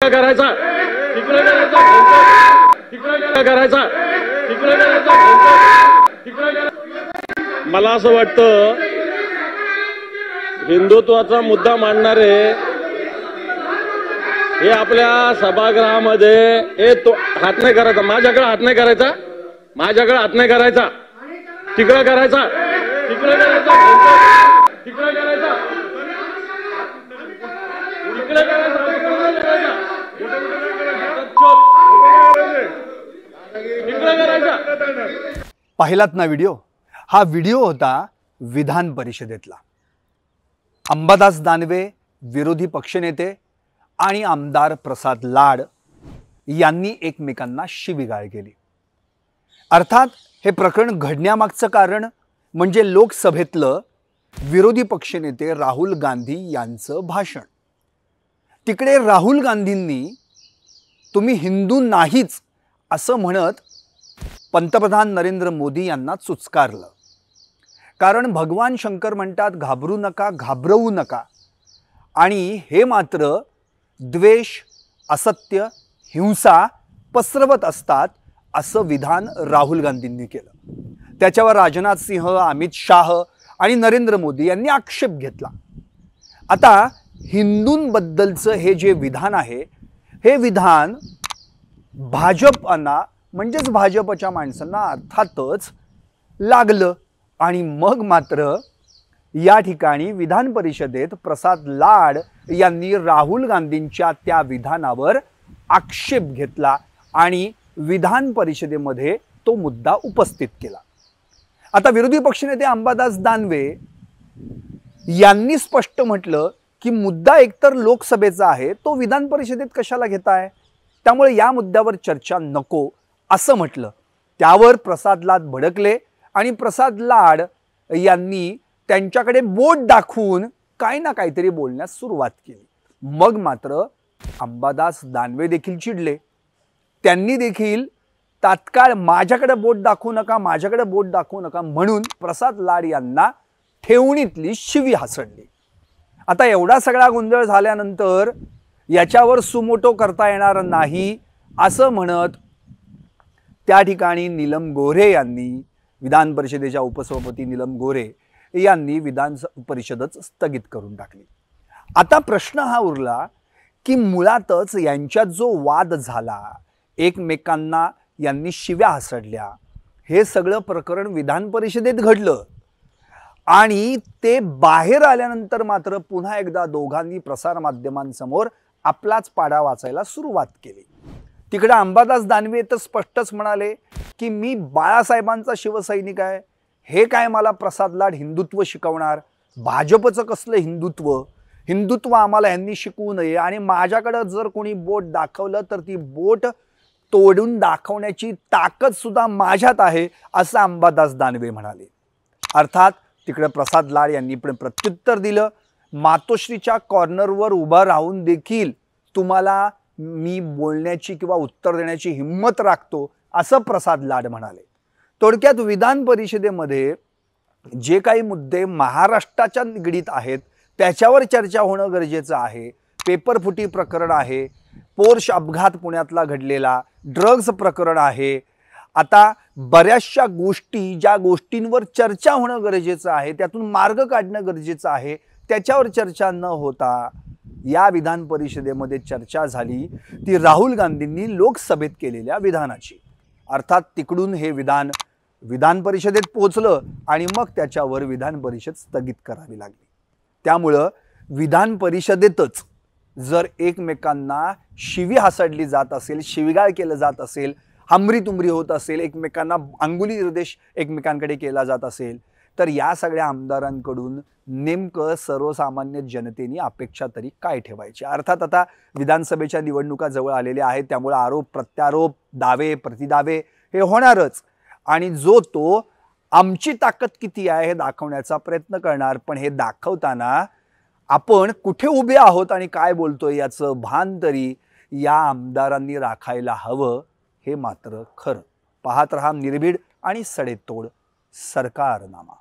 करायचा तिकडे करायचा तिकडे करायचा तिकडे करायचा। मला असं वाटतं हिंदुत्वाचा मुद्दा मांडणारे हे आपल्या सभागृहामध्ये तो हात नाही करायचा, माझ्याकडे हात नाही करायचा, माझ्याकडे हात नाही करायचा, तिकडे करायचा तिकडे करायचा तिकडे करायचा तिकडे करायचा। पाहिलात ना व्हिडिओ? हा व्हिडिओ होता विधान परिषदेतला। अंबादास दानवे विरोधी पक्षनेते आणि आमदार प्रसाद लाड यांनी एकमेकांना शिवीगाळ केली। अर्थात हे प्रकरण घडण्यामागचं कारण म्हणजे लोकसभेतलं विरोधी पक्षनेते राहुल गांधी यांचं भाषण। तिकडे राहुल गांधींनी तुम्ही हिंदू नाहीच असं म्हणत पंतप्रधान नरेंद्र मोदी यांना चुचकारलं। कारण भगवान शंकर म्हणतात घाबरू नका, घाबरवू नका, आणि हे मात्र द्वेष, असत्य, हिंसा पसरवत असतात असं विधान राहुल गांधींनी केलं। त्याच्यावर राजनाथ सिंह, अमित शाह आणि नरेंद्र मोदी यांनी आक्षेप घेतला। आता हिंदूंबद्दलचं हे जे विधान आहे, हे विधान भाजपांना म्हणजेच भाजपच्या माणसांना अर्थातच लागलं, आणि मग मात्र या ठिकाणी विधान परिषदेत प्रसाद लाड यांनी राहुल गांधींच्या त्या विधानावर आक्षेप घेतला आणि विधान परिषदेमध्ये तो मुद्दा उपस्थित केला। आता विरोधी पक्षनेते अंबादास दानवे यांनी स्पष्ट म्हटलं की मुद्दा एकतर लोकसभेचा आहे, तो विधान परिषदेत कशाला घेताय, त्यामुळे या मुद्द्यावर चर्चा नको असं म्हटलं। त्यावर प्रसाद लाड भडकले आणि प्रसाद लाड यांनी त्यांच्याकडे बोट दाखवून काही ना काहीतरी बोलण्यास सुरुवात केली। मग मात्र अंबादास दानवे देखील चिडले। त्यांनी देखील तात्काळ माझ्याकडे बोट दाखवू नका, माझ्याकडे बोट दाखवू नका म्हणून प्रसाद लाड यांना ठेवणीतली शिवी हासडली। आता एवढा सगळा गोंधळ झाल्यानंतर याच्यावर सुमोटो करता येणार नाही असं म्हणत त्या ठिकाणी नीलम गोऱ्हे यांनी, विधान परिषदेच्या उपसभापती नीलम गोऱ्हे यांनी विधान परिषदच स्थगित करून टाकली। आता प्रश्न हा उरला की मुळातच यांच्यात जो वाद झाला, एकमेकांना यांनी शिव्या हासडल्या, हे सगळं प्रकरण विधान परिषदेत घडलं आणि ते बाहेर आल्यानंतर मात्र पुन्हा एकदा दोघांनी प्रसार माध्यमांसमोर आपलाच पाडा वाचायला सुरुवात केली। तिकडे अंबादास दानवे तर स्पष्टच म्हणाले की मी बाळासाहेबांचा शिवसैनिक आहे, हे काय मला प्रसाद लाड हिंदुत्व शिकवणार, भाजपचं कसलं हिंदुत्व, हिंदुत्व आम्हाला यांनी शिकवू नये, आणि माझ्याकडे जर कोणी बोट दाखवलं तर ती बोट तोडून दाखवण्याची ताकद सुद्धा माझ्यात आहे असं अंबादास दानवे म्हणाले। अर्थात तिकडे प्रसाद लाड यांनी पण प्रत्युत्तर दिलं। मातोश्रीच्या कॉर्नरवर उभा राहून देखील तुम्हाला मी बोलण्याची किंवा उत्तर देण्याची हिम्मत राखतो असं प्रसाद लाड म्हणाले। थोडक्यात विधान परिषदेमध्ये जे काही मुद्दे महाराष्ट्राच्या निगडीत आहेत त्याच्यावर चर्चा होणं गरजेचं आहे। पेपरफुटी प्रकरण आहे, पोर्श अपघात पुण्यातला घडलेला, ड्रग्ज प्रकरण आहे, आता बऱ्याचशा गोष्टी ज्या गोष्टींवर चर्चा होणं गरजेचं आहे, त्यातून मार्ग काढणं गरजेचं आहे, त्याच्यावर चर्चा न होता या विधान परिषदेमध्ये चर्चा झाली ती राहुल गांधींनी लोकसभेत केलेल्या विधानाची। अर्थात तिकडून हे विधान परिषदेत पोहोचलं आणि मग त्याच्यावर विधान परिषद स्थगित करावी लागली। त्यामुळं विधान परिषदेतच जर एकमेकांना शिवी हासडली जात असेल, शिवीगाळ केलं जात असेल, हमरी-तुमरी होत असेल, एकमेकांना अंगुली निर्देश एकमेकांकडे केला जात असेल, तर या सगळ्या आमदारांकडून नेमकं सर्वसामान्य जनतेने अपेक्षा तरी काय ठेवायची। अर्थात आता विधानसभेच्या निवडणुका जवळ आलेल्या आहेत, त्यामुळे आरोप प्रत्यारोप, दावे प्रतिदावे हे होणारच, आणि जो तो आमची ताकद किती आहे हे दाखवण्याचा प्रयत्न करणार। पण हे दाखवताना आपण कुठे उभे आहोत आणि काय बोलतोय याचं भान तरी या आमदारांनी राखायला हवं, हे मात्र खरं। पाहत रहा निर्भीड आणि सडेतोड सरकारनामा।